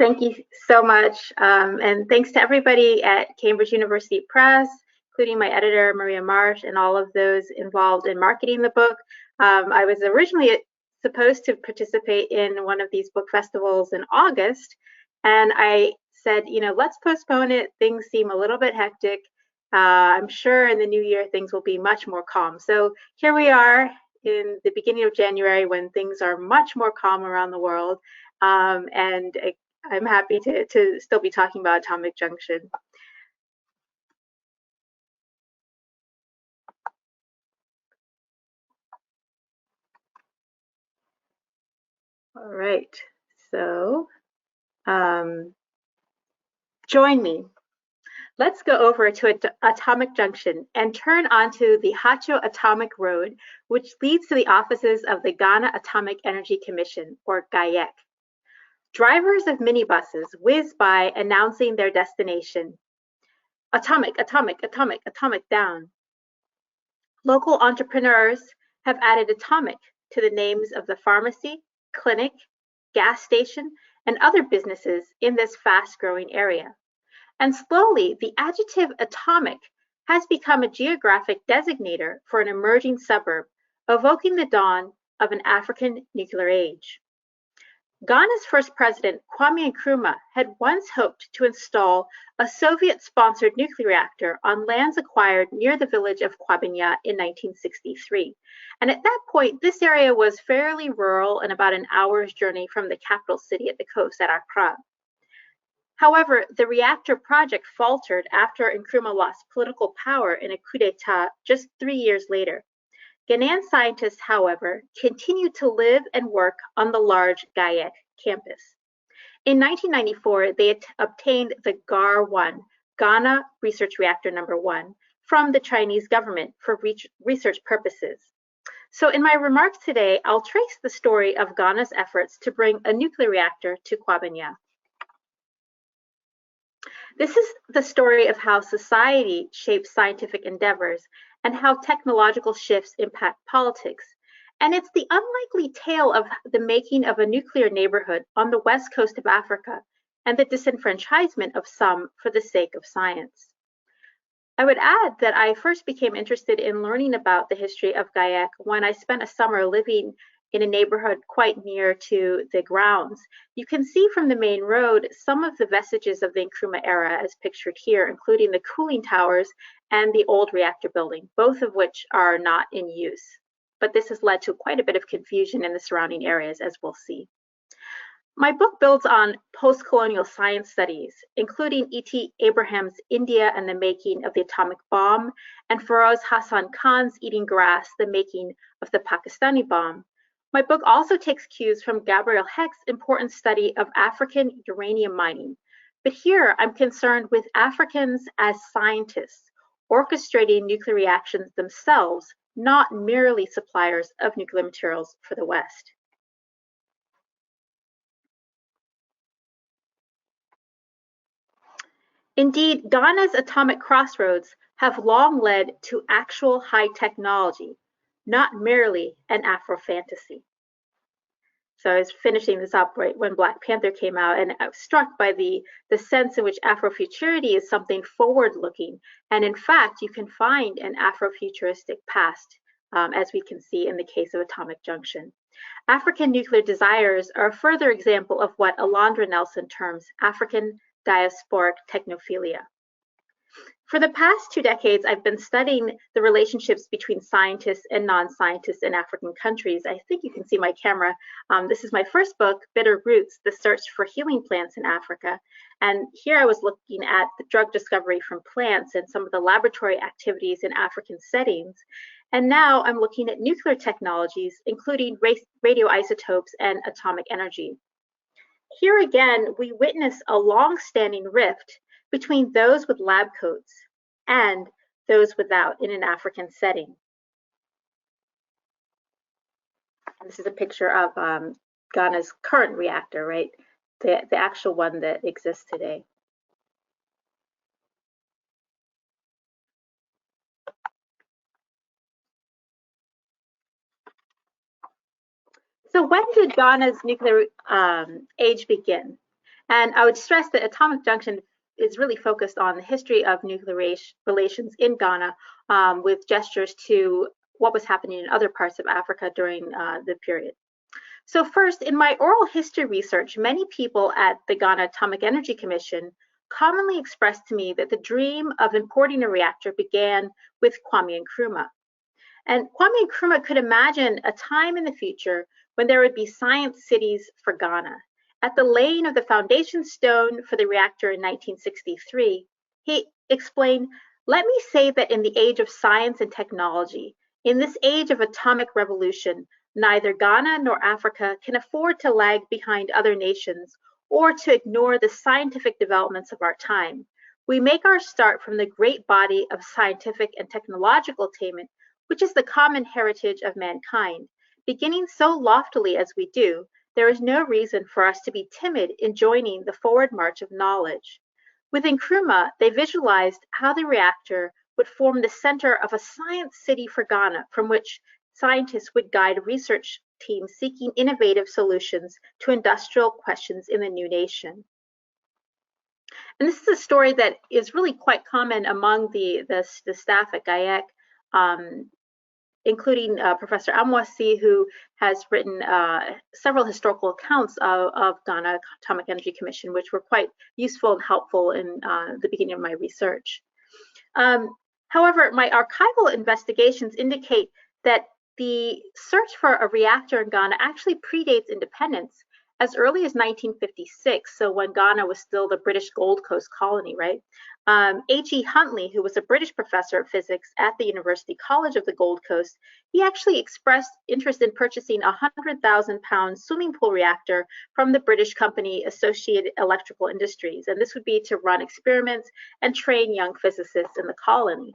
Thank you so much. And thanks to everybody at Cambridge University Press, including my editor, Maria Marsh, and all of those involved in marketing the book. I was originally supposed to participate in one of these book festivals in August, and I said, let's postpone it. Things seem a little bit hectic. I'm sure in the new year, things will be much more calm. So here we are in the beginning of January when things are much more calm around the world. And I'm happy to still be talking about Atomic Junction. All right, so join me. Let's go over to Atomic Junction and turn onto the Haatso-Atomic Road, which leads to the offices of the Ghana Atomic Energy Commission, or GAEC. Drivers of minibuses whiz by announcing their destination. Atomic, atomic, atomic, atomic down. Local entrepreneurs have added atomic to the names of the pharmacy, clinic, gas station, and other businesses in this fast-growing area. And slowly, the adjective atomic has become a geographic designator for an emerging suburb, evoking the dawn of an African nuclear age. Ghana's first president, Kwame Nkrumah, had once hoped to install a Soviet-sponsored nuclear reactor on lands acquired near the village of Kwabenya in 1963. And at that point, this area was fairly rural and about an hour's journey from the capital city at the coast at Accra. However, the reactor project faltered after Nkrumah lost political power in a coup d'etat just 3 years later. Ghanaian scientists, however, continued to live and work on the large GAEC campus. In 1994, they obtained the GAR-1, Ghana Research Reactor Number 1, from the Chinese government for research purposes. So in my remarks today, I'll trace the story of Ghana's efforts to bring a nuclear reactor to Kwabenya. This is the story of how society shapes scientific endeavors and how technological shifts impact politics. And it's the unlikely tale of the making of a nuclear neighborhood on the west coast of Africa and the disenfranchisement of some for the sake of science. I would add that I first became interested in learning about the history of GAEC when I spent a summer living in a neighborhood quite near to the grounds. You can see from the main road some of the vestiges of the Nkrumah era as pictured here, including the cooling towers and the old reactor building, both of which are not in use. But this has led to quite a bit of confusion in the surrounding areas, as we'll see. My book builds on post-colonial science studies, including E.T. Abraham's India and the Making of the Atomic Bomb, and Feroz Hassan Khan's Eating Grass, the Making of the Pakistani Bomb. My book also takes cues from Gabriel Hecht's important study of African uranium mining. But here I'm concerned with Africans as scientists, orchestrating nuclear reactions themselves, not merely suppliers of nuclear materials for the West. Indeed, Ghana's atomic crossroads have long led to actual high technology, not merely an Afro-fantasy. So I was finishing this up right when Black Panther came out, and I was struck by the sense in which Afrofuturity is something forward-looking. And in fact, you can find an Afrofuturistic past, as we can see in the case of Atomic Junction. African nuclear desires are a further example of what Alondra Nelson terms African diasporic technophilia. For the past 2 decades, I've been studying the relationships between scientists and non-scientists in African countries. I think you can see my camera. This is my first book, Bitter Roots, The Search for Healing Plants in Africa. And here I was looking at the drug discovery from plants and some of the laboratory activities in African settings. And now I'm looking at nuclear technologies, including radioisotopes and atomic energy. Here again, we witness a long-standing rift between those with lab coats and those without in an African setting. This is a picture of Ghana's current reactor, right? The actual one that exists today. So when did Ghana's nuclear age begin? And I would stress that Atomic Junction is really focused on the history of nuclear relations in Ghana, with gestures to what was happening in other parts of Africa during the period. So first, in my oral history research, many people at the Ghana Atomic Energy Commission commonly expressed to me that the dream of importing a reactor began with Kwame Nkrumah. And Kwame Nkrumah could imagine a time in the future when there would be science cities for Ghana. At the laying of the foundation stone for the reactor in 1963, he explained, "Let me say that in the age of science and technology, in this age of atomic revolution, neither Ghana nor Africa can afford to lag behind other nations or to ignore the scientific developments of our time. We make our start from the great body of scientific and technological attainment, which is the common heritage of mankind. Beginning so loftily as we do, there is no reason for us to be timid in joining the forward march of knowledge." With Nkrumah, they visualized how the reactor would form the center of a science city for Ghana, from which scientists would guide research teams seeking innovative solutions to industrial questions in the new nation. And this is a story that is really quite common among the staff at GAEC, including Professor Amwasi, who has written several historical accounts of Ghana Atomic Energy Commission, which were quite useful and helpful in the beginning of my research. However, my archival investigations indicate that the search for a reactor in Ghana actually predates independence as early as 1956, so when Ghana was still the British Gold Coast colony, right? H.E. Huntley, who was a British professor of physics at the University College of the Gold Coast, he actually expressed interest in purchasing a 100,000-pound swimming pool reactor from the British company Associated Electrical Industries, and this would be to run experiments and train young physicists in the colony.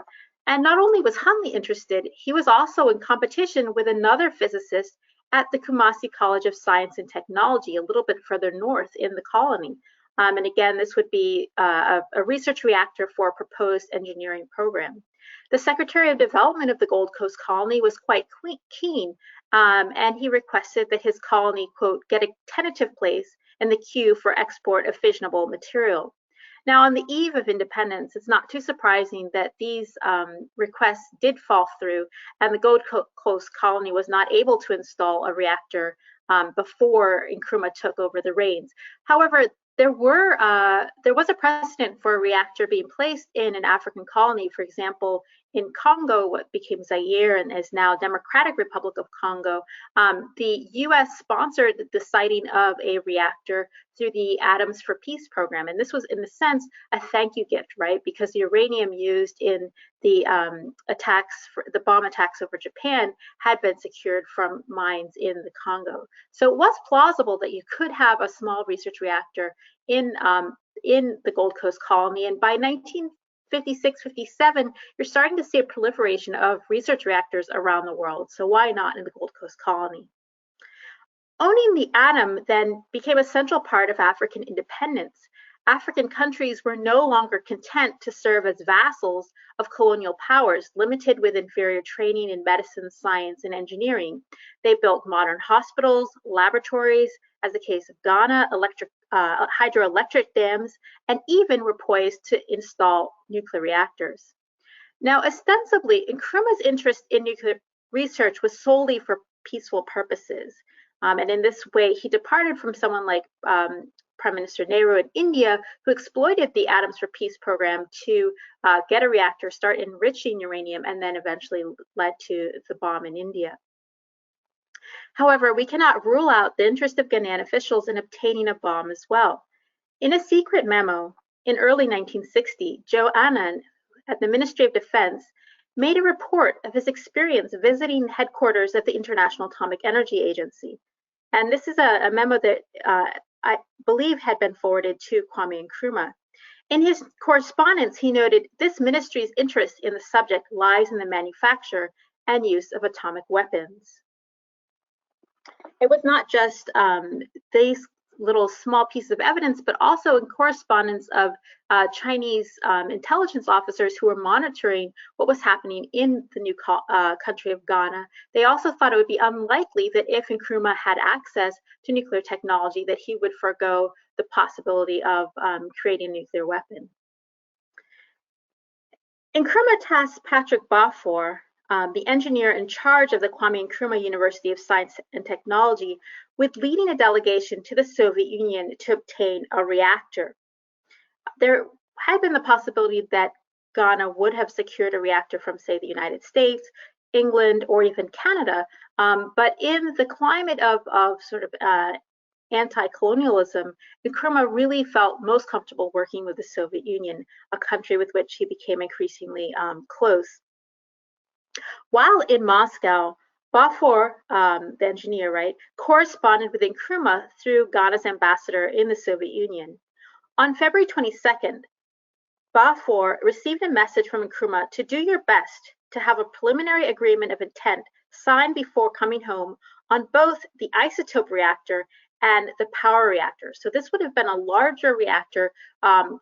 And not only was Huntley interested, he was also in competition with another physicist at the Kumasi College of Science and Technology, a little bit further north in the colony. And again, this would be a research reactor for a proposed engineering program. The Secretary of Development of the Gold Coast colony was quite keen, and he requested that his colony, quote, get a tentative place in the queue for export of fissionable material. Now, on the eve of independence, it's not too surprising that these requests did fall through, and the Gold Coast colony was not able to install a reactor before Nkrumah took over the reins. However, there was a precedent for a reactor being placed in an African colony. For example, in Congo, what became Zaire and is now Democratic Republic of Congo, the U.S. sponsored the siting of a reactor through the Atoms for Peace program. And this was, in a sense, a thank you gift, right? Because the uranium used in the bomb attacks over Japan had been secured from mines in the Congo. So it was plausible that you could have a small research reactor in the Gold Coast colony. And by 1956-57, you're starting to see a proliferation of research reactors around the world. So why not in the Gold Coast colony? Owning the atom then became a central part of African independence. African countries were no longer content to serve as vassals of colonial powers, limited with inferior training in medicine, science, and engineering. They built modern hospitals, laboratories, as the case of Ghana, hydroelectric dams, and even were poised to install nuclear reactors. Now, ostensibly, Nkrumah's interest in nuclear research was solely for peaceful purposes. And in this way, he departed from someone like Prime Minister Nehru in India, who exploited the Atoms for Peace program to get a reactor, start enriching uranium, and then eventually led to the bomb in India. However, we cannot rule out the interest of Ghanaian officials in obtaining a bomb as well. In a secret memo in early 1960, Joe Annan at the Ministry of Defense made a report of his experience visiting headquarters at the International Atomic Energy Agency. And this is a memo that I believe had been forwarded to Kwame Nkrumah. In his correspondence, he noted this ministry's interest in the subject lies in the manufacture and use of atomic weapons. It was not just these little small pieces of evidence, but also in correspondence of Chinese intelligence officers who were monitoring what was happening in the new country of Ghana. They also thought it would be unlikely that if Nkrumah had access to nuclear technology, that he would forego the possibility of creating a nuclear weapon. Nkrumah tasked Patrick Balfour, the engineer in charge of the Kwame Nkrumah University of Science and Technology, with leading a delegation to the Soviet Union to obtain a reactor. There had been the possibility that Ghana would have secured a reactor from, say, the United States, England, or even Canada, but in the climate of sort of anti-colonialism, Nkrumah really felt most comfortable working with the Soviet Union, a country with which he became increasingly close. While in Moscow, Balfour, the engineer, right, corresponded with Nkrumah through Ghana's ambassador in the Soviet Union. On February 22nd, Balfour received a message from Nkrumah to do your best to have a preliminary agreement of intent signed before coming home on both the isotope reactor and the power reactor. So this would have been a larger reactor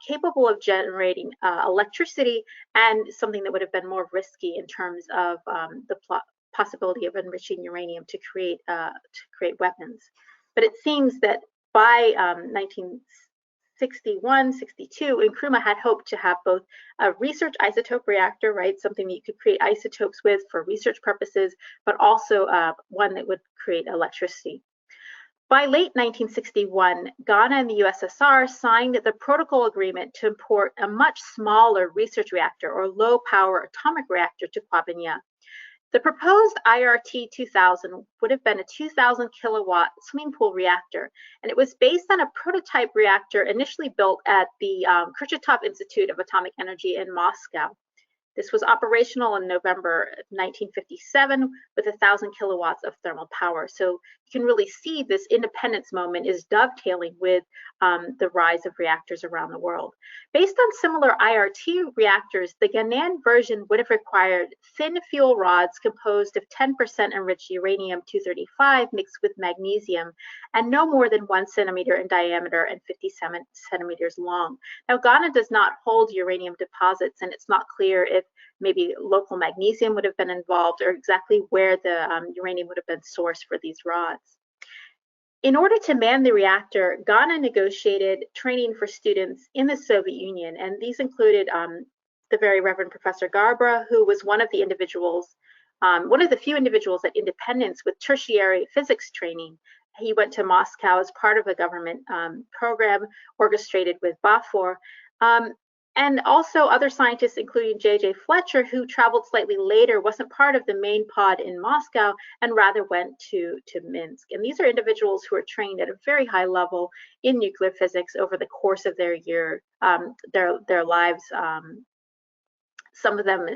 capable of generating electricity, and something that would have been more risky in terms of the possibility of enriching uranium to create weapons. But it seems that by 1961, 62, Nkrumah had hoped to have both a research isotope reactor, right, something that you could create isotopes with for research purposes, but also one that would create electricity. By late 1961, Ghana and the USSR signed the protocol agreement to import a much smaller research reactor or low-power atomic reactor to Kwabenya. The proposed IRT-2000 would have been a 2,000 kilowatt swimming pool reactor, and it was based on a prototype reactor initially built at the Kurchatov Institute of Atomic Energy in Moscow. This was operational in November 1957 with 1,000 kilowatts of thermal power. So you can really see this independence moment is dovetailing with the rise of reactors around the world. Based on similar IRT reactors, the Ghanaian version would have required thin fuel rods composed of 10% enriched uranium-235 mixed with magnesium, and no more than 1 centimeter in diameter and 57 centimeters long. Now, Ghana does not hold uranium deposits, and it's not clear if maybe local magnesium would have been involved or exactly where the uranium would have been sourced for these rods. In order to man the reactor, Ghana negotiated training for students in the Soviet Union, and these included the very Reverend Professor Garbra, who was one of the individuals, one of the few individuals at Independence with tertiary physics training. He went to Moscow as part of a government program orchestrated with Balfour. And also other scientists, including J.J. Fletcher, who traveled slightly later, wasn't part of the main pod in Moscow and rather went to Minsk. And these are individuals who are trained at a very high level in nuclear physics over the course of their lives. Some of them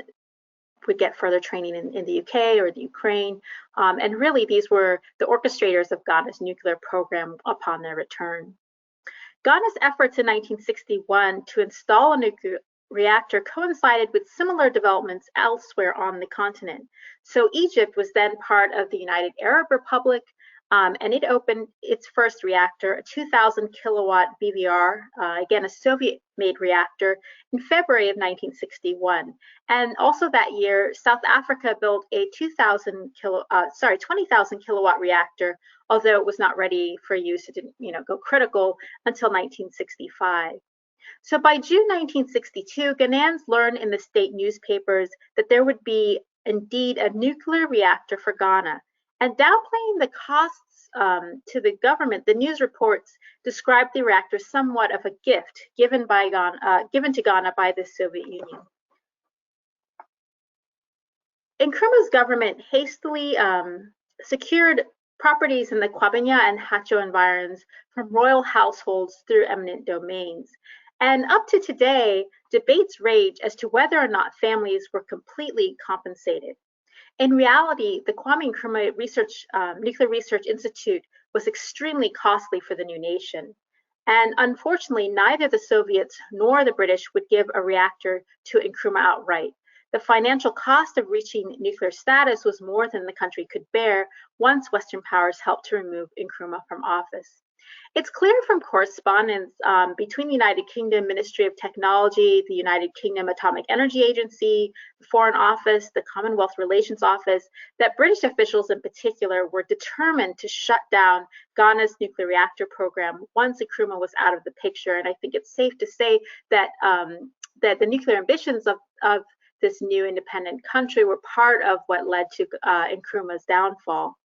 would get further training in the UK or the Ukraine. And really, these were the orchestrators of Ghana's nuclear program upon their return. Ghana's efforts in 1961 to install a nuclear reactor coincided with similar developments elsewhere on the continent. So Egypt was then part of the United Arab Republic, and it opened its first reactor, a 2,000 kilowatt BVR, again, a Soviet-made reactor, in February of 1961. And also that year, South Africa built a 20,000 kilowatt reactor, although it was not ready for use. It didn't, go critical until 1965. So by June 1962, Ghanaians learned in the state newspapers that there would be indeed a nuclear reactor for Ghana. And downplaying the costs to the government, the news reports described the reactor somewhat of a gift given to Ghana by the Soviet Union. Nkrumah's government hastily secured properties in the Kwabenya and Haatso environs from royal households through eminent domains. And up to today, debates rage as to whether or not families were completely compensated. In reality, the Kwame Nkrumah Nuclear Research Institute was extremely costly for the new nation. And unfortunately, neither the Soviets nor the British would give a reactor to Nkrumah outright. The financial cost of reaching nuclear status was more than the country could bear once Western powers helped to remove Nkrumah from office. It's clear from correspondence between the United Kingdom Ministry of Technology, the United Kingdom Atomic Energy Agency, the Foreign Office, the Commonwealth Relations Office, that British officials in particular were determined to shut down Ghana's nuclear reactor program once Nkrumah was out of the picture. And I think it's safe to say that, that the nuclear ambitions of this new independent country were part of what led to Nkrumah's downfall.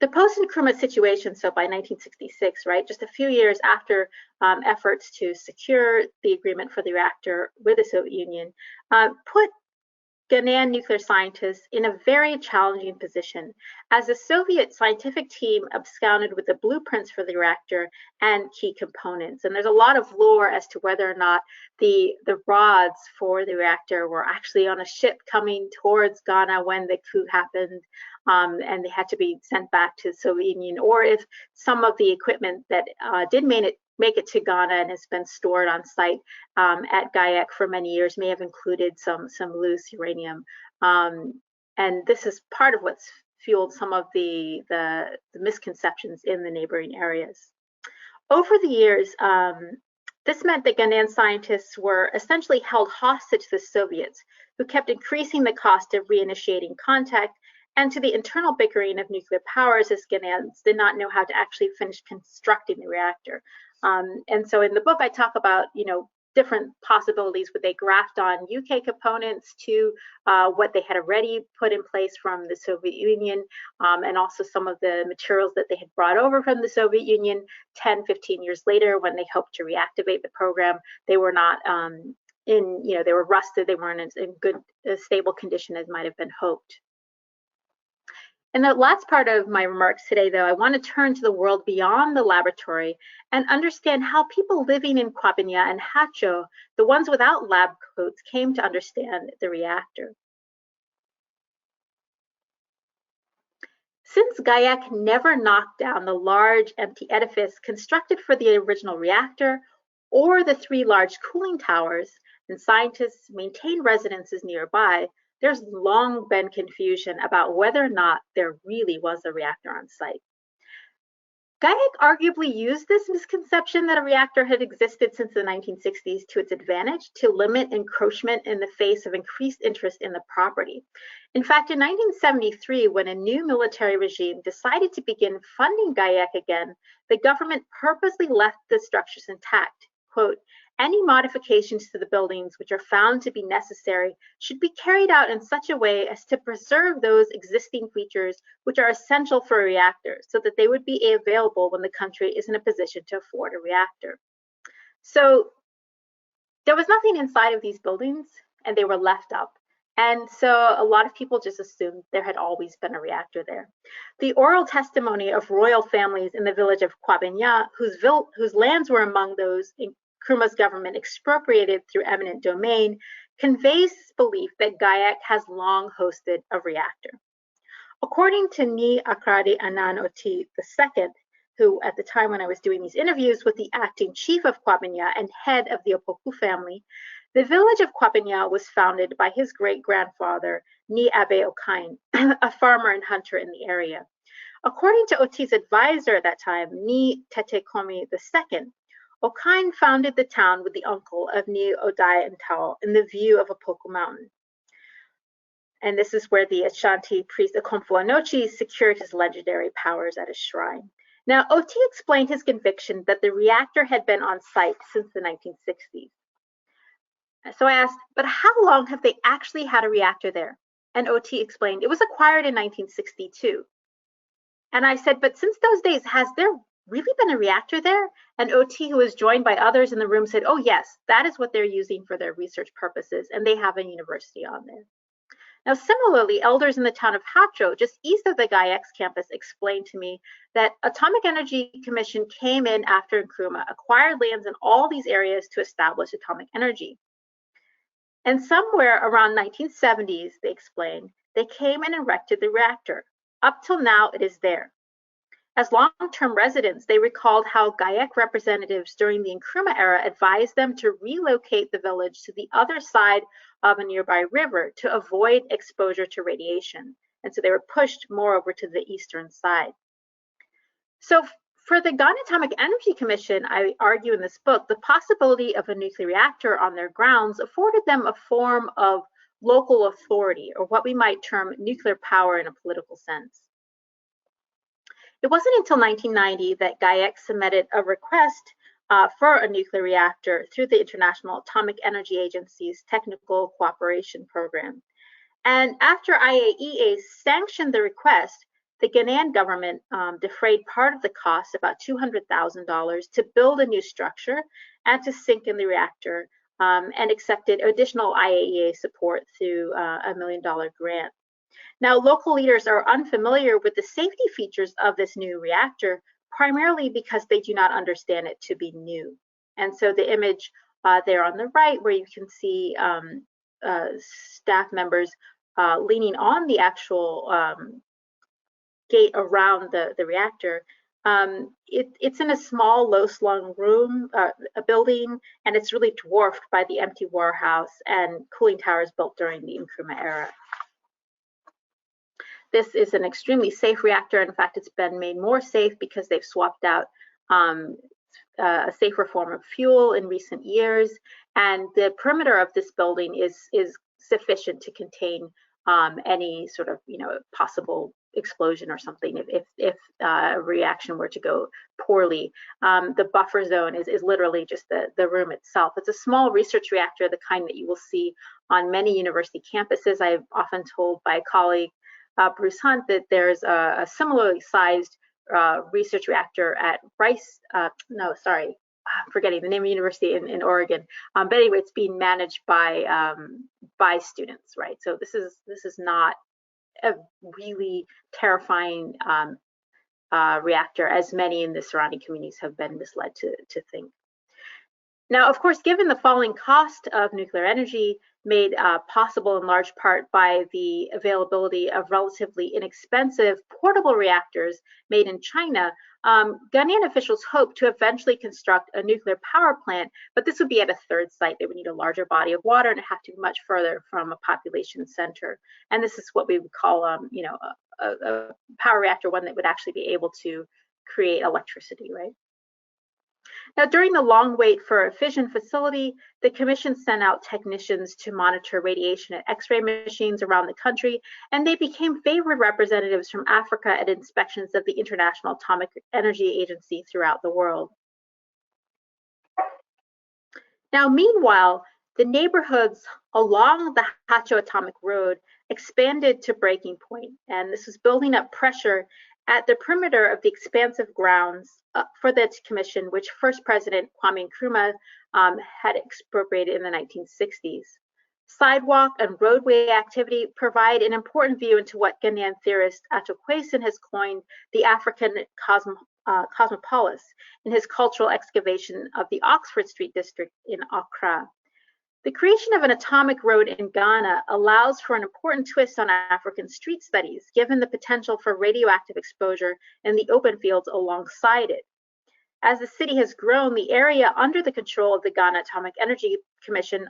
The post-Nkrumah situation, so by 1966, right, just a few years after efforts to secure the agreement for the reactor with the Soviet Union, put Ghanaian nuclear scientists in a very challenging position, as the Soviet scientific team absconded with the blueprints for the reactor and key components. And there's a lot of lore as to whether or not the rods for the reactor were actually on a ship coming towards Ghana when the coup happened, and they had to be sent back to the Soviet Union, or if some of the equipment that did make it to Ghana and has been stored on site at GAEC for many years may have included some loose uranium. And this is part of what's fueled some of the misconceptions in the neighboring areas. Over the years, this meant that Ghanaian scientists were essentially held hostage to the Soviets, who kept increasing the cost of reinitiating contact, and to the internal bickering of nuclear powers, as Ghanaians did not know how to actually finish constructing the reactor. And so in the book, I talk about, different possibilities. Would they graft on UK components to what they had already put in place from the Soviet Union, and also some of the materials that they had brought over from the Soviet Union 10, 15 years later when they hoped to reactivate the program. They were not they were rusted. They weren't in good, stable condition as might have been hoped. In the last part of my remarks today, though, I want to turn to the world beyond the laboratory and understand how people living in Kwabenya and Haatso, the ones without lab coats, came to understand the reactor. Since GAEC never knocked down the large empty edifice constructed for the original reactor or the 3 large cooling towers, and scientists maintained residences nearby, there's long been confusion about whether or not there really was a reactor on site. GAEC arguably used this misconception that a reactor had existed since the 1960s to its advantage to limit encroachment in the face of increased interest in the property. In fact, in 1973, when a new military regime decided to begin funding GAEC again, the government purposely left the structures intact. Quote, "Any modifications to the buildings which are found to be necessary should be carried out in such a way as to preserve those existing features which are essential for a reactor, so that they would be available when the country is in a position to afford a reactor." So there was nothing inside of these buildings, and they were left up. And so a lot of people just assumed there had always been a reactor there. The oral testimony of royal families in the village of Kwabenya, whose lands were among those Nkrumah's government expropriated through eminent domain, conveys this belief that GAEC has long hosted a reactor. According to Ni Akrade Anan Oti II, who at the time when I was doing these interviews was the acting chief of Kwabenya and head of the Opoku family, the village of Kwabenya was founded by his great-grandfather, Ni Abe Okain, a farmer and hunter in the area. According to Oti's advisor at that time, Ni Tetekomi II, Okain founded the town with the uncle of Ni Odai and Tao in the view of Opoku Mountain. And this is where the Ashanti priest Okomfo Anochi secured his legendary powers at his shrine. Now, Oti explained his conviction that the reactor had been on site since the 1960s. So I asked, but how long have they actually had a reactor there? And Oti explained, it was acquired in 1962. And I said, but since those days, has there really been a reactor there? And Oti, who was joined by others in the room, said, oh yes, that is what they're using for their research purposes, and they have a university on there. Now, similarly, elders in the town of Haatso, just east of the GAEX campus, explained to me that Atomic Energy Commission came in after Nkrumah, acquired lands in all these areas to establish atomic energy. And somewhere around 1970s, they explained, they came and erected the reactor. Up till now, it is there. As long-term residents, they recalled how GAEC representatives during the Nkrumah era advised them to relocate the village to the other side of a nearby river to avoid exposure to radiation. And so they were pushed more over to the eastern side. So For the Ghana Atomic Energy Commission, I argue in this book, the possibility of a nuclear reactor on their grounds afforded them a form of local authority, or what we might term nuclear power in a political sense. It wasn't until 1990 that GAIEC submitted a request for a nuclear reactor through the International Atomic Energy Agency's Technical Cooperation Program. And after IAEA sanctioned the request, the Ghanaian government defrayed part of the cost, about $200,000, to build a new structure and to sink in the reactor, and accepted additional IAEA support through a $1 million grant. Now, local leaders are unfamiliar with the safety features of this new reactor, primarily because they do not understand it to be new. And so the image there on the right, where you can see staff members leaning on the actual gate around the reactor, it's in a small, low-slung room, a building, and it's really dwarfed by the empty warehouse and cooling towers built during the Nkrumah era. This is an extremely safe reactor. In fact, it's been made more safe because they've swapped out a safer form of fuel in recent years. And the perimeter of this building is sufficient to contain any sort of possible explosion or something if a reaction were to go poorly. The buffer zone is literally just the room itself. It's a small research reactor, the kind that you will see on many university campuses. I've often told my colleague Bruce Hunt that there's a similarly sized research reactor at Rice, I'm forgetting the name of the university in Oregon. But anyway, it's being managed by students, right? So this is not a really terrifying reactor, as many in the surrounding communities have been misled to think. Now, of course, given the falling cost of nuclear energy, made possible in large part by the availability of relatively inexpensive portable reactors made in China, Ghanaian officials hope to eventually construct a nuclear power plant, but this would be at a third site. They would need a larger body of water and have to be much further from a population center. And this is what we would call, a power reactor, one that would actually be able to create electricity, right? Now, during the long wait for a fission facility, the Commission sent out technicians to monitor radiation at X-ray machines around the country, and they became favored representatives from Africa at inspections of the International Atomic Energy Agency throughout the world. Now, meanwhile, the neighborhoods along the Haatso-Atomic Road expanded to breaking point, and this was building up pressure at the perimeter of the expansive grounds for the commission, which first President Kwame Nkrumah had expropriated in the 1960s. Sidewalk and roadway activity provide an important view into what Ghanaian theorist Ato Quaison has coined the African cosmopolis in his cultural excavation of the Oxford Street district in Accra. The creation of an atomic road in Ghana allows for an important twist on African street studies, given the potential for radioactive exposure in the open fields alongside it. As the city has grown, the area under the control of the Ghana Atomic Energy Commission,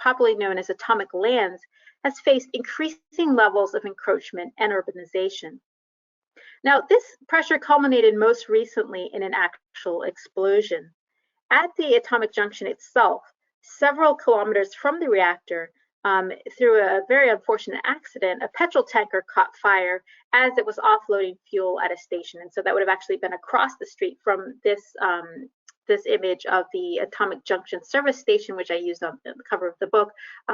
popularly known as Atomic Lands, has faced increasing levels of encroachment and urbanization. Now, this pressure culminated most recently in an actual explosion. At the Atomic Junction itself, several kilometers from the reactor, through a very unfortunate accident, a petrol tanker caught fire as it was offloading fuel at a station. And so that would have actually been across the street from this, this image of the Atomic Junction service station, which I used on the cover of the book.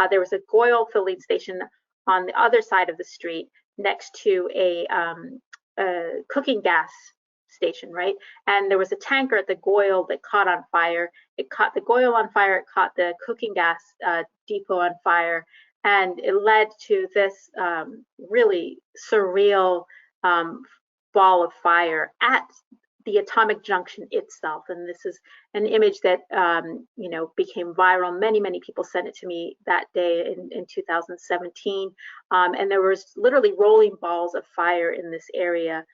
There was a oil filling station on the other side of the street next to a cooking gas station, right? And there was a tanker at the Goyle that caught on fire. It caught the Goyle on fire, it caught the cooking gas depot on fire, and it led to this really surreal ball of fire at the Atomic Junction itself. And this is an image that became viral. Many people sent it to me that day in 2017, and there was literally rolling balls of fire in this area.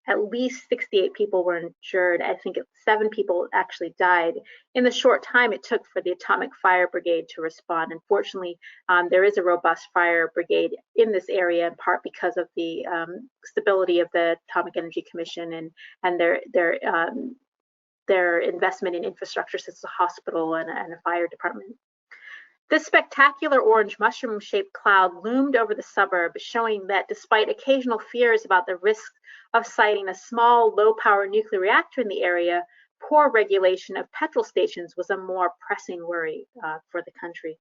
at least 68 people were injured. I think 7 people actually died in the short time it took for the Atomic Fire Brigade to respond. Unfortunately, there is a robust fire brigade in this area, in part because of the stability of the Atomic Energy Commission and their investment in infrastructure such as a hospital and a fire department. This spectacular orange mushroom-shaped cloud loomed over the suburb, showing that despite occasional fears about the risk of siting a small, low-power nuclear reactor in the area, poor regulation of petrol stations was a more pressing worry for the country.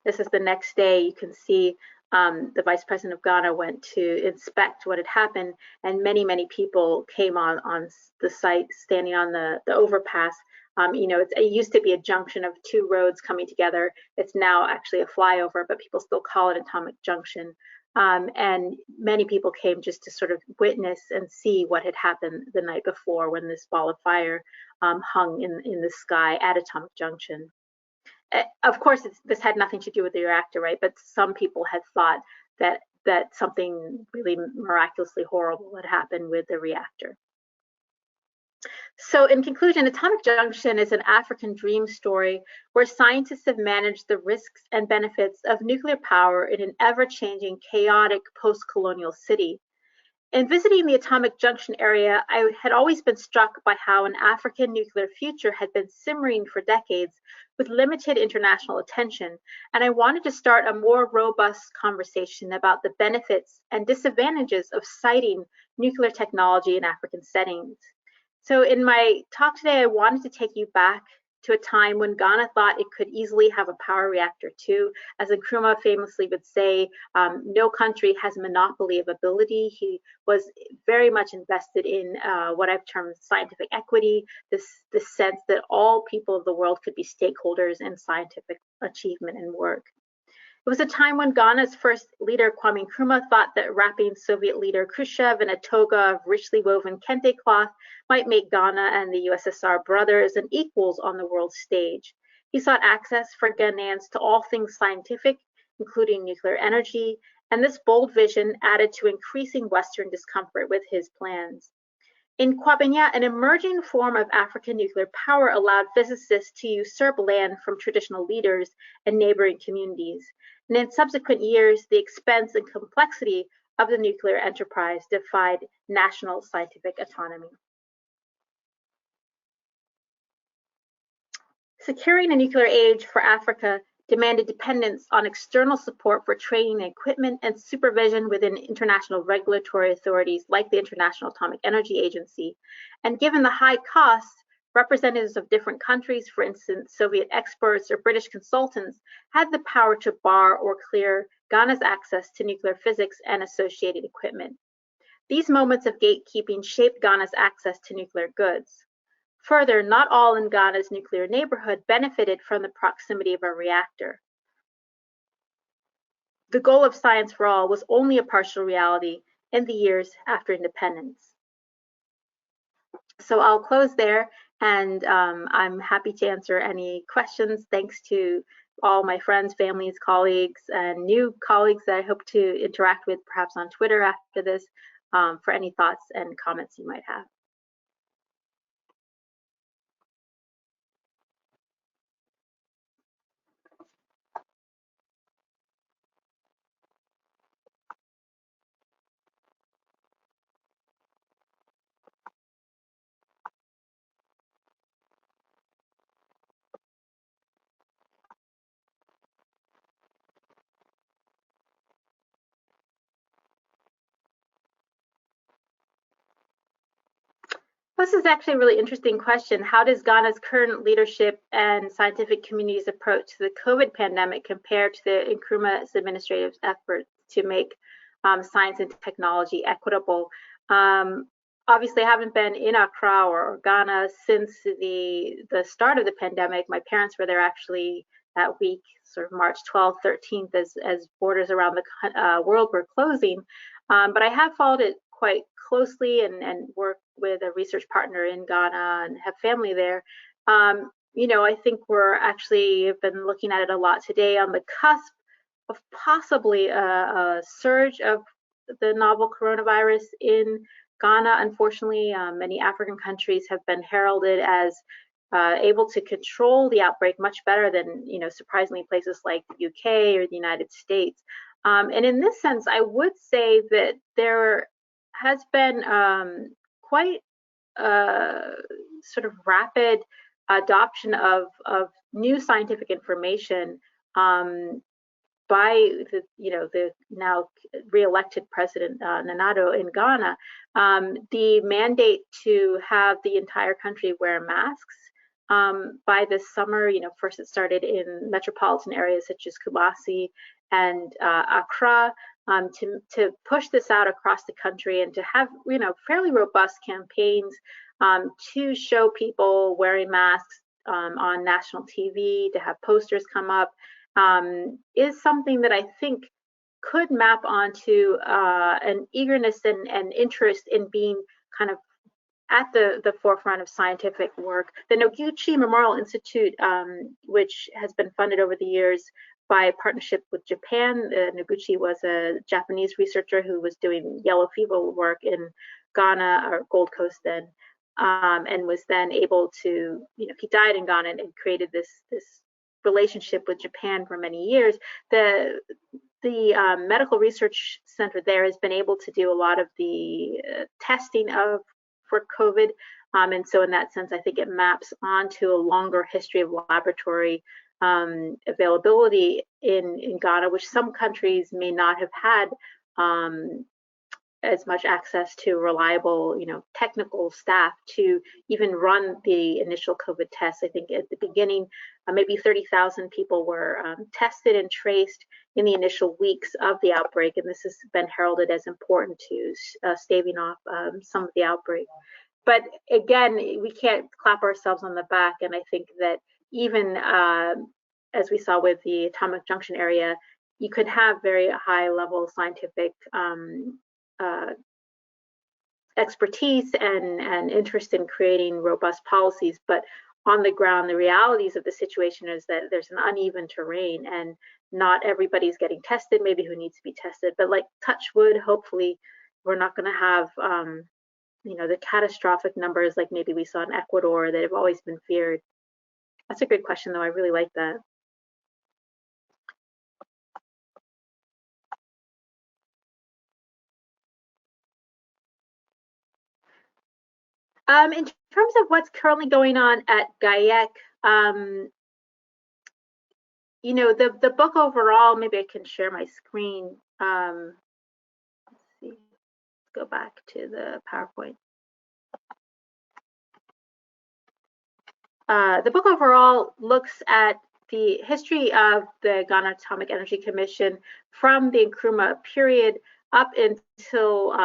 This is the next day. You can see the Vice President of Ghana went to inspect what had happened, and many people came on the site, standing on the overpass. It used to be a junction of 2 roads coming together. It's now actually a flyover, but people still call it Atomic Junction. And many people came just to sort of witness and see what had happened the night before when this ball of fire hung in the sky at Atomic Junction. Of course, this had nothing to do with the reactor, right? But some people had thought that something really miraculously horrible had happened with the reactor. So in conclusion, Atomic Junction is an African dream story where scientists have managed the risks and benefits of nuclear power in an ever-changing, chaotic post-colonial city. In visiting the Atomic Junction area, I had always been struck by how an African nuclear future had been simmering for decades with limited international attention, and I wanted to start a more robust conversation about the benefits and disadvantages of siting nuclear technology in African settings. So in my talk today, I wanted to take you back to a time when Ghana thought it could easily have a power reactor too. As Nkrumah famously would say, no country has a monopoly of ability. He was very much invested in what I've termed scientific equity, this sense that all people of the world could be stakeholders in scientific achievement and work. It was a time when Ghana's first leader, Kwame Nkrumah, thought that wrapping Soviet leader Khrushchev in a toga of richly woven kente cloth might make Ghana and the USSR brothers and equals on the world stage. He sought access for Ghanaians to all things scientific, including nuclear energy, and this bold vision added to increasing Western discomfort with his plans. In Kwabenya, an emerging form of African nuclear power allowed physicists to usurp land from traditional leaders and neighboring communities. And in subsequent years, the expense and complexity of the nuclear enterprise defied national scientific autonomy. Securing a nuclear age for Africa demanded dependence on external support for training and equipment and supervision within international regulatory authorities like the International Atomic Energy Agency. And given the high costs, representatives of different countries, for instance, Soviet experts or British consultants, had the power to bar or clear Ghana's access to nuclear physics and associated equipment. These moments of gatekeeping shaped Ghana's access to nuclear goods. Further, not all in Ghana's nuclear neighborhood benefited from the proximity of a reactor. The goal of science for all was only a partial reality in the years after independence. So I'll close there, and I'm happy to answer any questions. Thanks to all my friends, families, colleagues, and new colleagues that I hope to interact with perhaps on Twitter after this for any thoughts and comments you might have. This is actually a really interesting question. How does Ghana's current leadership and scientific community's approach to the COVID pandemic compare to the Nkrumah's administrative efforts to make science and technology equitable? Obviously, I haven't been in Accra or Ghana since the start of the pandemic. My parents were there actually that week, sort of March 12th, 13th, as borders around the world were closing. But I have followed it quite closely and work with a research partner in Ghana and have family there. I think we're actually have been looking at it a lot today on the cusp of possibly a surge of the novel coronavirus in Ghana. Unfortunately, many African countries have been heralded as able to control the outbreak much better than, surprisingly, places like the UK or the United States. And in this sense, I would say that there has been quite sort of rapid adoption of new scientific information by the now re-elected president Nana Addo in Ghana. The mandate to have the entire country wear masks by this summer. First it started in metropolitan areas such as Kumasi and Accra. To push this out across the country and to have fairly robust campaigns to show people wearing masks on national TV, to have posters come up, is something that I think could map onto an eagerness and interest in being kind of at the forefront of scientific work. The Noguchi Memorial Institute, which has been funded over the years by a partnership with Japan. Noguchi was a Japanese researcher who was doing yellow fever work in Ghana, or Gold Coast then, and was then able to, he died in Ghana and created this relationship with Japan for many years. The medical research center there has been able to do a lot of the testing for COVID. And so in that sense, I think it maps onto a longer history of laboratory availability in Ghana, which some countries may not have had as much access to reliable, technical staff to even run the initial COVID tests. I think at the beginning, maybe 30,000 people were tested and traced in the initial weeks of the outbreak, and this has been heralded as important to staving off some of the outbreak. But again, we can't clap ourselves on the back, and I think that even as we saw with the Atomic Junction area, you could have very high-level scientific expertise and interest in creating robust policies, but on the ground, the realities of the situation is that there's an uneven terrain and not everybody's getting tested, maybe who needs to be tested. But like touch wood, hopefully we're not going to have the catastrophic numbers like maybe we saw in Ecuador that have always been feared. That's a good question, though. I really like that. In terms of what's currently going on at GAEC, the book overall, maybe I can share my screen. Let's see, let's go back to the PowerPoint. The book overall looks at the history of the Ghana Atomic Energy Commission from the Nkrumah period up until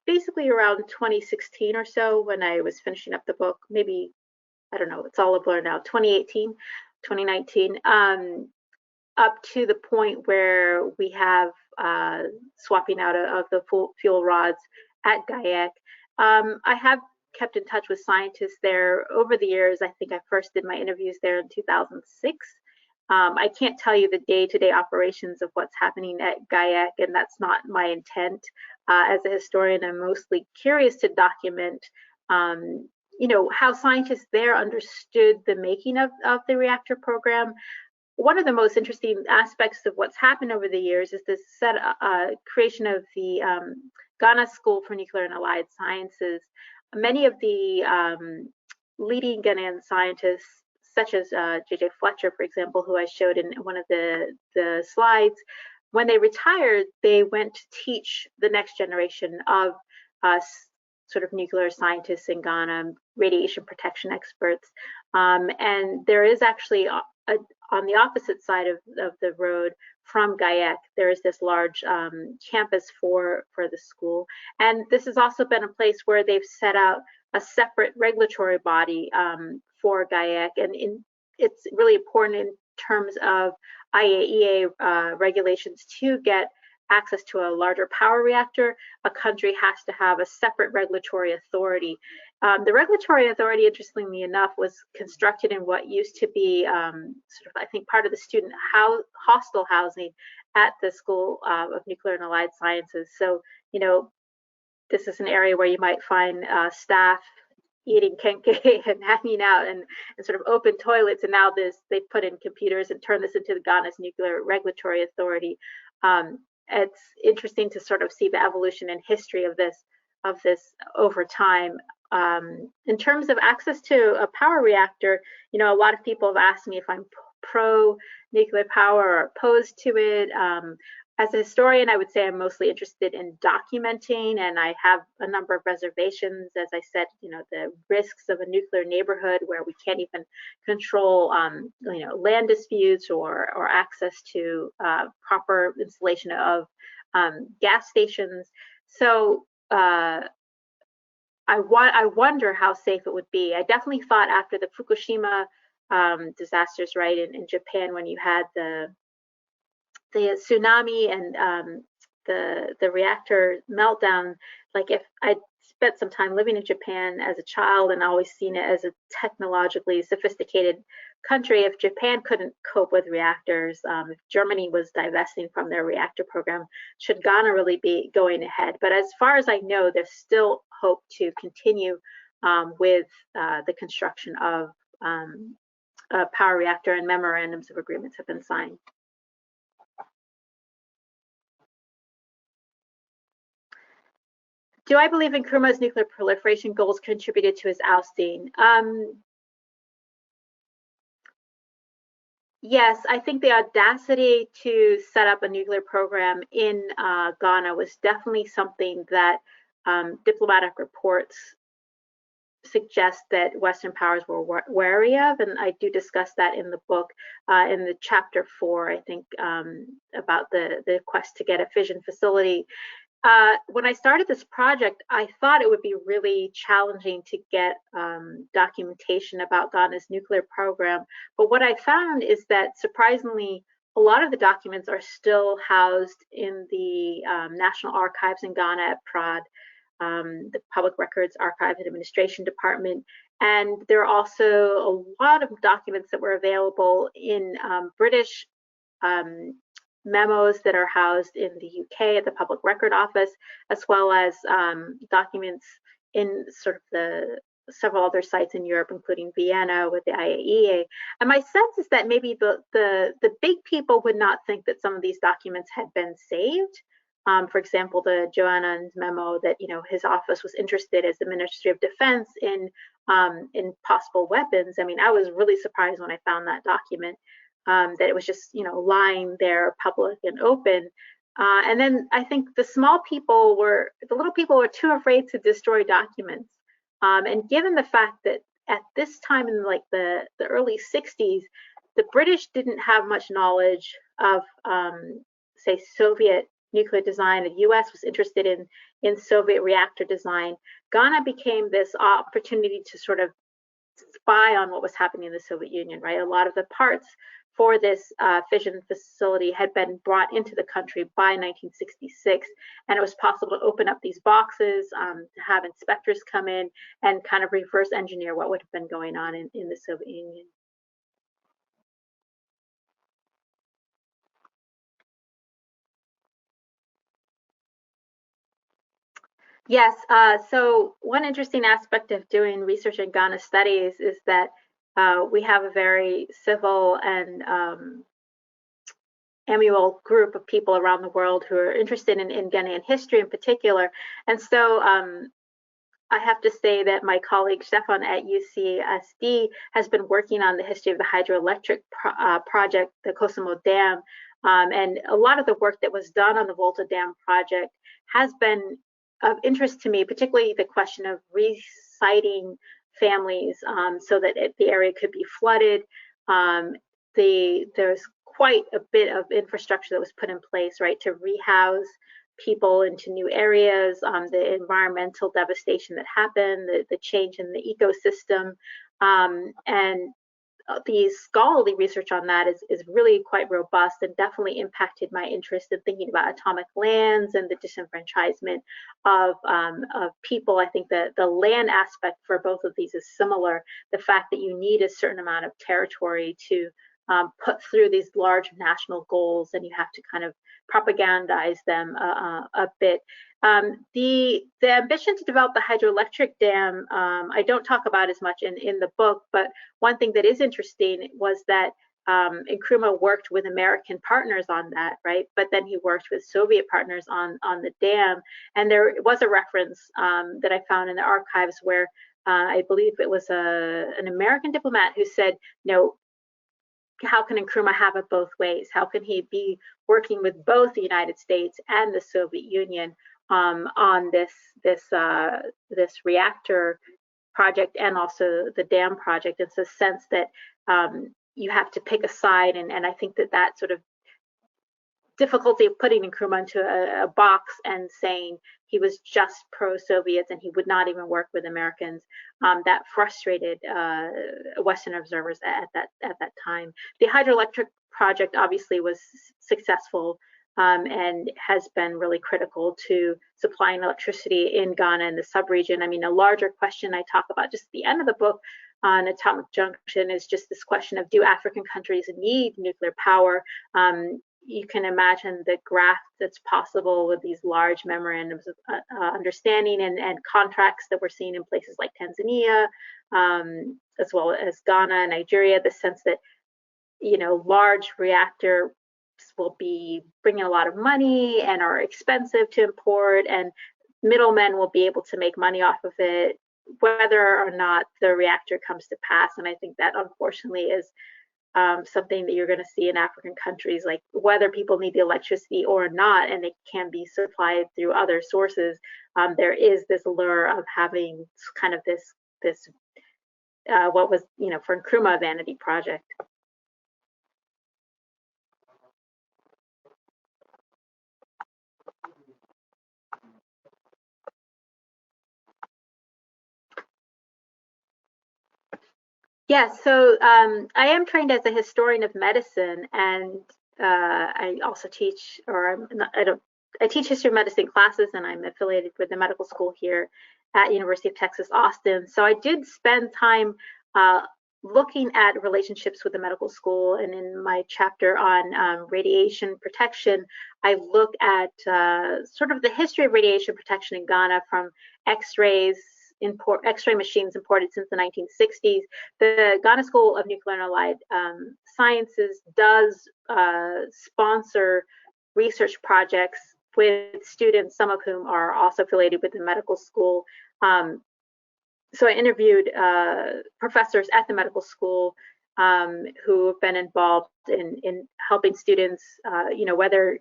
basically around 2016 or so, when I was finishing up the book. Maybe, I don't know, it's all a blur now, 2018, 2019, up to the point where we have swapping out of the fuel rods at GAEC. I have kept in touch with scientists there over the years. I think I first did my interviews there in 2006. I can't tell you the day-to-day operations of what's happening at GAEC, and that's not my intent. As a historian, I'm mostly curious to document, how scientists there understood the making of the reactor program. One of the most interesting aspects of what's happened over the years is this creation of the Ghana School for Nuclear and Allied Sciences. Many of the leading Ghanaian scientists, such as J.J. Fletcher, for example, who I showed in one of the slides, when they retired, they went to teach the next generation of sort of nuclear scientists in Ghana, radiation protection experts. And there is actually, on the opposite side of the road from GAEC, there is this large campus for the school. And this has also been a place where they've set out a separate regulatory body for GAEC. And it's really important in terms of IAEA regulations to get access to a larger power reactor. A country has to have a separate regulatory authority. The regulatory authority, interestingly enough, was constructed in what used to be sort of, I think, part of the student hostel housing at the School of Nuclear and Allied Sciences. So this is an area where you might find staff eating kenke and hanging out and sort of open toilets. And now they put in computers and turn this into the Ghana's Nuclear Regulatory Authority. It's interesting to sort of see the evolution and history of this over time. In terms of access to a power reactor, a lot of people have asked me if I'm pro nuclear power or opposed to it. As a historian, I would say I'm mostly interested in documenting, and I have a number of reservations. As I said, the risks of a nuclear neighborhood where we can't even control, land disputes or access to proper installation of gas stations. So I wonder how safe it would be. I definitely thought after the Fukushima disasters, right, in Japan, when you had the tsunami and the reactor meltdown, like if I'd spent some time living in Japan as a child and always seen it as a technologically sophisticated country, if Japan couldn't cope with reactors, if Germany was divesting from their reactor program, should Ghana really be going ahead? But as far as I know, there's still hope to continue with the construction of a power reactor, and memorandums of agreements have been signed. Do I believe Nkrumah's nuclear proliferation goals contributed to his ousting? Yes, I think the audacity to set up a nuclear program in Ghana was definitely something that diplomatic reports suggest that Western powers were wary of, and I do discuss that in the book, in the chapter 4, I think, about the quest to get a fission facility. When I started this project, I thought it would be really challenging to get documentation about Ghana's nuclear program. But what I found is that, surprisingly, a lot of the documents are still housed in the National Archives in Ghana at Prad, the Public Records Archive and Administration Department. And there are also a lot of documents that were available in British memos that are housed in the UK at the Public Record Office, as well as documents in sort of the several other sites in Europe, including Vienna with the IAEA. And my sense is that maybe the big people would not think that some of these documents had been saved. For example, the Joannan's memo that his office was interested as the Ministry of Defense in possible weapons. I mean, I was really surprised when I found that document. That it was just lying there public and open. And then I think the little people were too afraid to destroy documents. And given the fact that at this time in like the early 60s, the British didn't have much knowledge of, say, Soviet nuclear design. The US was interested in Soviet reactor design. Ghana became this opportunity to sort of spy on what was happening in the Soviet Union, right? A lot of the parts for this fission facility had been brought into the country by 1966, and it was possible to open up these boxes, to have inspectors come in and kind of reverse engineer what would have been going on in the Soviet Union. Yes, so one interesting aspect of doing research in Ghana studies is that we have a very civil and amiable group of people around the world who are interested in Ghanaian history in particular. And so I have to say that my colleague Stefan at UCSD has been working on the history of the hydroelectric project, the Kosomo Dam. And a lot of the work that was done on the Volta Dam project has been of interest to me, particularly the question of resiting families so that the area could be flooded. There's quite a bit of infrastructure that was put in place, right, to rehouse people into new areas, the environmental devastation that happened, the change in the ecosystem, and the scholarly research on that is really quite robust and definitely impacted my interest in thinking about atomic lands and the disenfranchisement of people. I think that the land aspect for both of these is similar. The fact that you need a certain amount of territory to put through these large national goals, and you have to kind of propagandize them a bit. The ambition to develop the hydroelectric dam, I don't talk about as much in the book, but one thing that is interesting was that Nkrumah worked with American partners on that, right? But then he worked with Soviet partners on the dam. And there was a reference that I found in the archives where I believe it was an American diplomat who said, how can Nkrumah have it both ways? How can he be working with both the United States and the Soviet Union on this reactor project and also the dam project? It's a sense that you have to pick a side, and I think that sort of difficulty of putting Nkrumah into a box and saying he was just pro-Soviets and he would not even work with Americans, that frustrated Western observers at that time. The hydroelectric project obviously was successful and has been really critical to supplying electricity in Ghana and the sub-region. I mean, a larger question I talk about just at the end of the book on Atomic Junction is just this question of, do African countries need nuclear power? You can imagine the graph that's possible with these large memorandums of understanding and contracts that we're seeing in places like Tanzania, as well as Ghana and Nigeria, the sense that, large reactors will be bringing a lot of money and are expensive to import, and middlemen will be able to make money off of it, whether or not the reactor comes to pass. And I think that unfortunately is something that you're going to see in African countries, like whether people need the electricity or not, and it can be supplied through other sources. There is this lure of having kind of this what was, for Nkrumah, a vanity project. Yeah, so I am trained as a historian of medicine, and I also teach, I teach history of medicine classes, and I'm affiliated with the medical school here at University of Texas, Austin. So I did spend time looking at relationships with the medical school, and in my chapter on radiation protection, I look at sort of the history of radiation protection in Ghana, from X-rays, X-ray machines imported since the 1960s. The Ghana School of Nuclear and Allied Sciences does sponsor research projects with students, some of whom are also affiliated with the medical school. So I interviewed professors at the medical school who have been involved in helping students, whether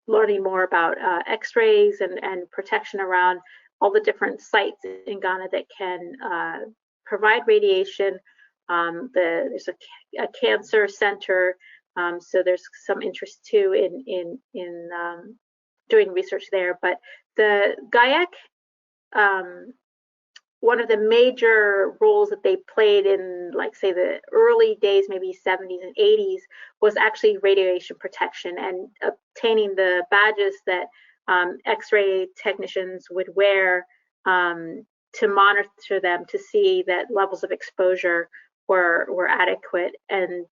learning more about X-rays and protection around all the different sites in Ghana that can provide radiation. There's a cancer center, so there's some interest too in doing research there. But the GAEC, one of the major roles that they played in, like, say, the early days, maybe 70s and 80s, was actually radiation protection and obtaining the badges that X-ray technicians would wear to monitor them, to see that levels of exposure were adequate and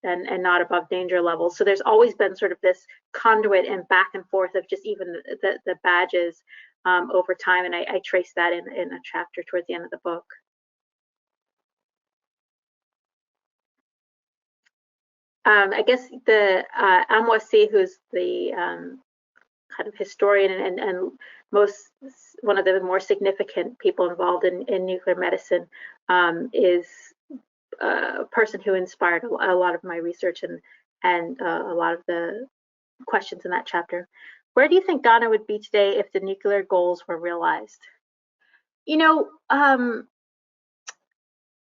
not above danger levels. So there's always been sort of this conduit and back and forth of just even the badges over time, and I trace that in a chapter towards the end of the book. I guess the Amwasi, who's the kind of historian and one of the more significant people involved in nuclear medicine, is a person who inspired a lot of my research and a lot of the questions in that chapter. Where do you think Ghana would be today if the nuclear goals were realized?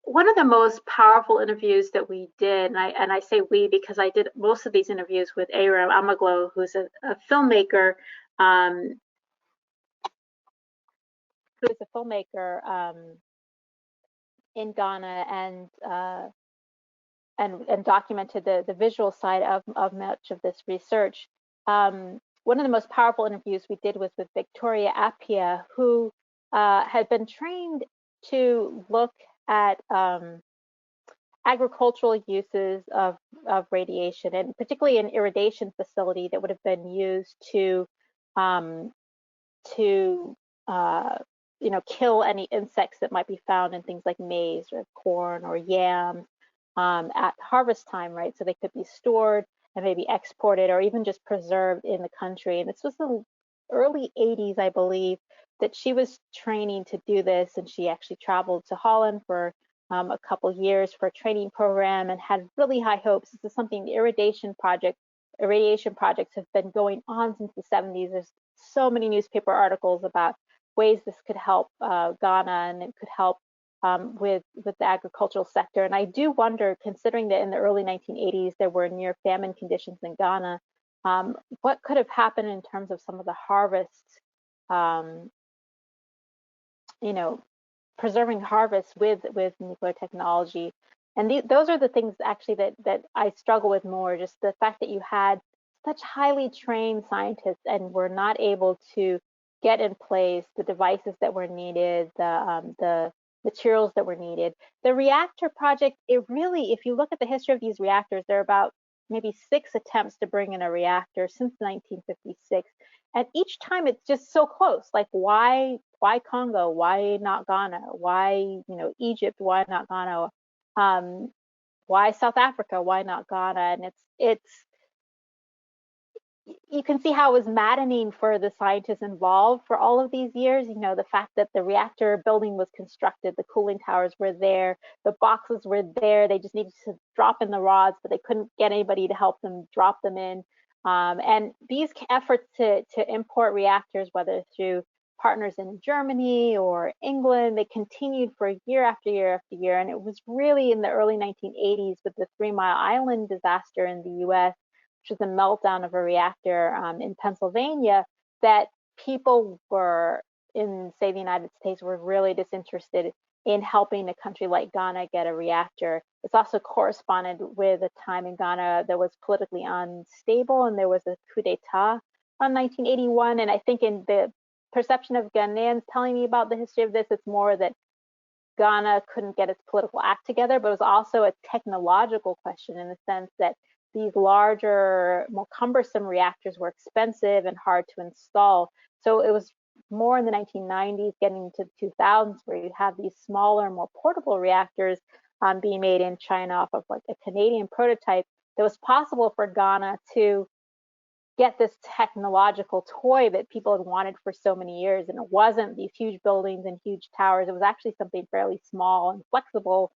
One of the most powerful interviews that we did, and I say we because I did most of these interviews with Aram Amaglo, who's a filmmaker, in Ghana, and documented the visual side of much of this research. One of the most powerful interviews we did was with Victoria Appiah, who had been trained to look at agricultural uses of radiation, and particularly an irradiation facility that would have been used to um, kill any insects that might be found in things like maize or corn or yams at harvest time, right? So they could be stored and maybe exported or even just preserved in the country. And this was the early 80s, I believe, that she was training to do this, and she actually traveled to Holland for a couple years for a training program and had really high hopes. This is something the irradiation projects have been going on since the 70s. There's so many newspaper articles about ways this could help Ghana, and it could help with the agricultural sector. And I do wonder, considering that in the early 1980s there were near famine conditions in Ghana, what could have happened in terms of some of the harvests, preserving harvests with nuclear technology. And those are the things actually that I struggle with more, just the fact that you had such highly trained scientists and were not able to get in place the devices that were needed, the materials that were needed. The reactor project, it really, if you look at the history of these reactors, there are about maybe 6 attempts to bring in a reactor since 1956. And each time it's just so close. Like, why Congo? Why not Ghana? Why, Egypt? Why not Ghana? Why South Africa? Why not Ghana? And it's you can see how it was maddening for the scientists involved for all of these years. The fact that the reactor building was constructed, the cooling towers were there, the boxes were there. They just needed to drop in the rods, but they couldn't get anybody to help them drop them in. And these efforts to import reactors, whether through partners in Germany or England, they continued for year after year after year. And it was really in the early 1980s with the 3 Mile Island disaster in the US, which was a meltdown of a reactor in Pennsylvania, that people were in, say, the United States were really disinterested in helping a country like Ghana get a reactor. It's also corresponded with a time in Ghana that was politically unstable, and there was a coup d'etat in 1981. And I think in the perception of Ghanaians telling me about the history of this, it's more that Ghana couldn't get its political act together, but it was also a technological question in the sense that these larger, more cumbersome reactors were expensive and hard to install. So it was more in the 1990s, getting into the 2000s, where you have these smaller, more portable reactors being made in China off of like a Canadian prototype that was possible for Ghana to get this technological toy that people had wanted for so many years. And it wasn't these huge buildings and huge towers. It was actually something fairly small and flexible.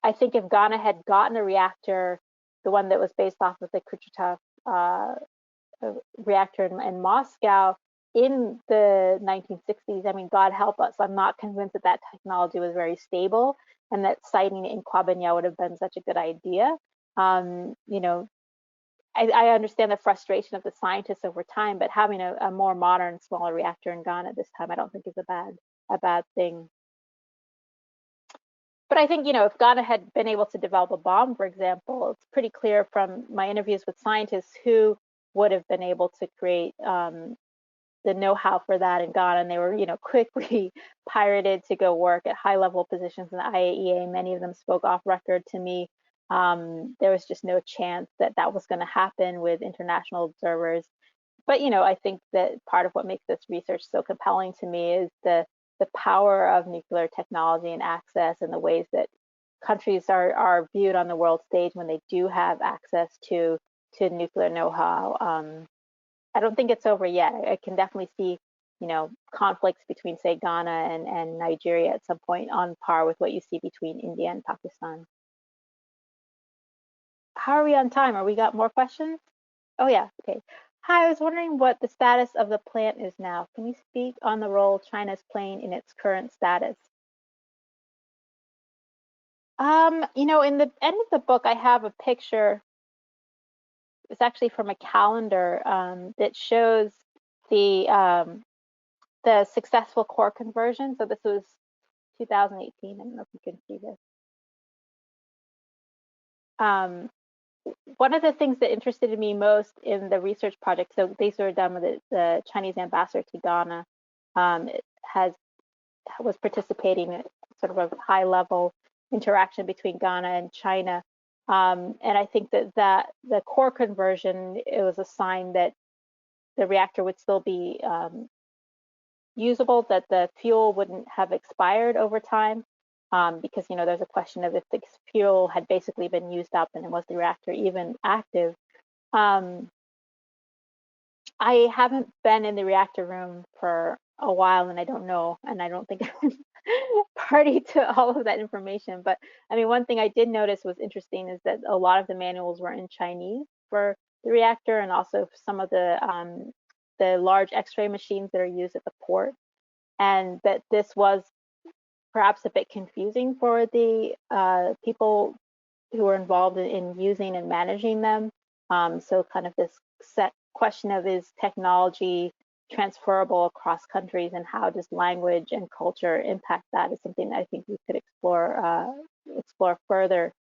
I think if Ghana had gotten a reactor, the one that was based off of the Krushchev reactor in Moscow in the 1960s, I mean, God help us, I'm not convinced that technology was very stable, and that siting it in Kwabenya would have been such a good idea. I understand the frustration of the scientists over time, but having a more modern, smaller reactor in Ghana this time, I don't think is a bad thing. But I think, if Ghana had been able to develop a bomb, for example, it's pretty clear from my interviews with scientists who would have been able to create the know-how for that in Ghana, and they were, quickly pirated to go work at high-level positions in the IAEA. Many of them spoke off record to me. There was just no chance that that was going to happen with international observers. But, I think that part of what makes this research so compelling to me is the power of nuclear technology and access, and the ways that countries are viewed on the world stage when they do have access to nuclear know-how. I don't think it's over yet. I can definitely see, conflicts between, say, Ghana and Nigeria at some point on par with what you see between India and Pakistan. How are we on time? Are we got more questions? Oh yeah, okay. Hi, I was wondering what the status of the plant is now. Can you speak on the role China is playing in its current status? In the end of the book, I have a picture. It's actually from a calendar that shows the successful core conversion. So this was 2018. I don't know if you can see this. One of the things that interested me most in the research project, so these were done with the Chinese ambassador to Ghana, was participating sort of a high-level interaction between Ghana and China. And I think that the core conversion, it was a sign that the reactor would still be usable, that the fuel wouldn't have expired over time, because there's a question of if the fuel had basically been used up and was the reactor even active. I haven't been in the reactor room for a while, and I don't know, and I don't think I'm party to all of that information. But I mean, one thing I did notice was interesting is that a lot of the manuals were in Chinese for the reactor, and also some of the large X-ray machines that are used at the port, and that this was perhaps a bit confusing for the people who were involved in using and managing them. So kind of this set question of, is technology transferable across countries, and how does language and culture impact that, is something that I think we could explore further.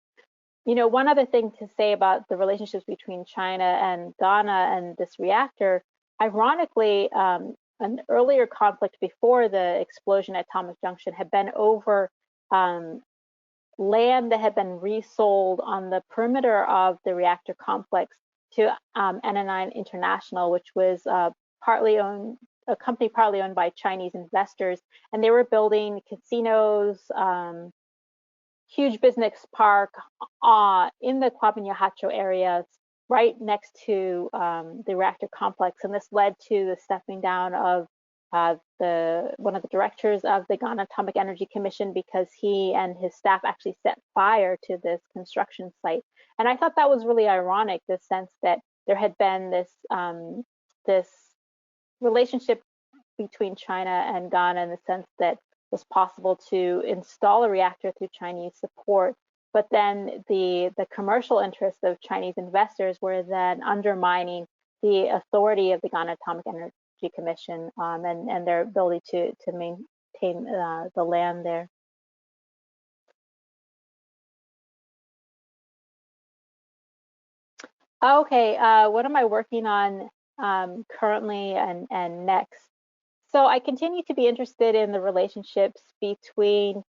One other thing to say about the relationships between China and Ghana and this reactor, ironically, an earlier conflict before the explosion at Atomic Junction had been over land that had been resold on the perimeter of the reactor complex to NN9 International, which was a company partly owned by Chinese investors, and they were building casinos, huge business park in the Kwame Nkrumah area, right next to the reactor complex, and this led to the stepping down of one of the directors of the Ghana Atomic Energy Commission, because he and his staff actually set fire to this construction site. And I thought that was really ironic, the sense that there had been this relationship between China and Ghana, in the sense that it was possible to install a reactor through Chinese support, but then the commercial interests of Chinese investors were then undermining the authority of the Ghana Atomic Energy Commission, and their ability to maintain the land there. Okay, what am I working on currently and next? So I continue to be interested in the relationships between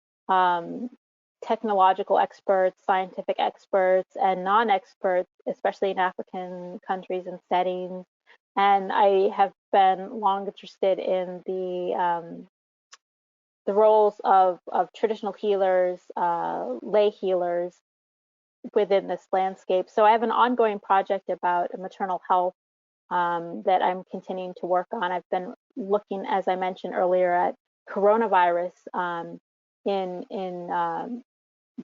technological experts, scientific experts, and non-experts, especially in African countries and settings. And I have been long interested in the roles of traditional healers, lay healers within this landscape. So I have an ongoing project about maternal health that I'm continuing to work on. I've been looking, as I mentioned earlier, at coronavirus in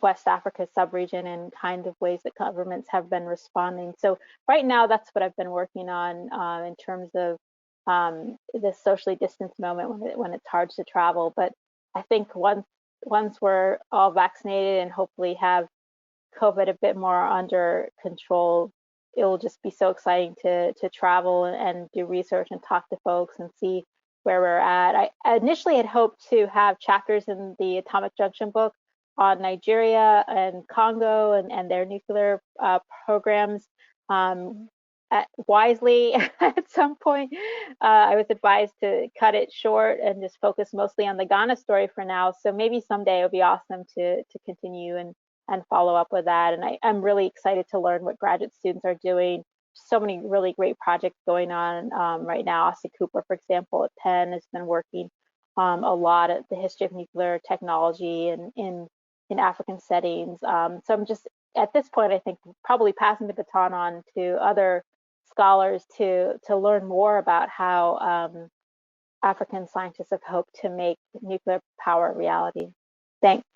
West Africa subregion, and kind of ways that governments have been responding. So right now, that's what I've been working on in terms of this socially distanced moment when it's hard to travel. But I think once we're all vaccinated and hopefully have COVID a bit more under control, it will just be so exciting to travel and do research and talk to folks and see where we're at. I initially had hoped to have chapters in the Atomic Junction book on Nigeria and Congo and their nuclear programs. Wisely, at some point, I was advised to cut it short and just focus mostly on the Ghana story for now. So maybe someday it would be awesome to continue and follow up with that. And I'm really excited to learn what graduate students are doing. So many really great projects going on right now. Aussie Cooper, for example, at Penn, has been working a lot at the history of nuclear technology and in African settings. So I'm just, at this point, I think probably passing the baton on to other scholars to learn more about how African scientists have hoped to make nuclear power a reality. Thanks.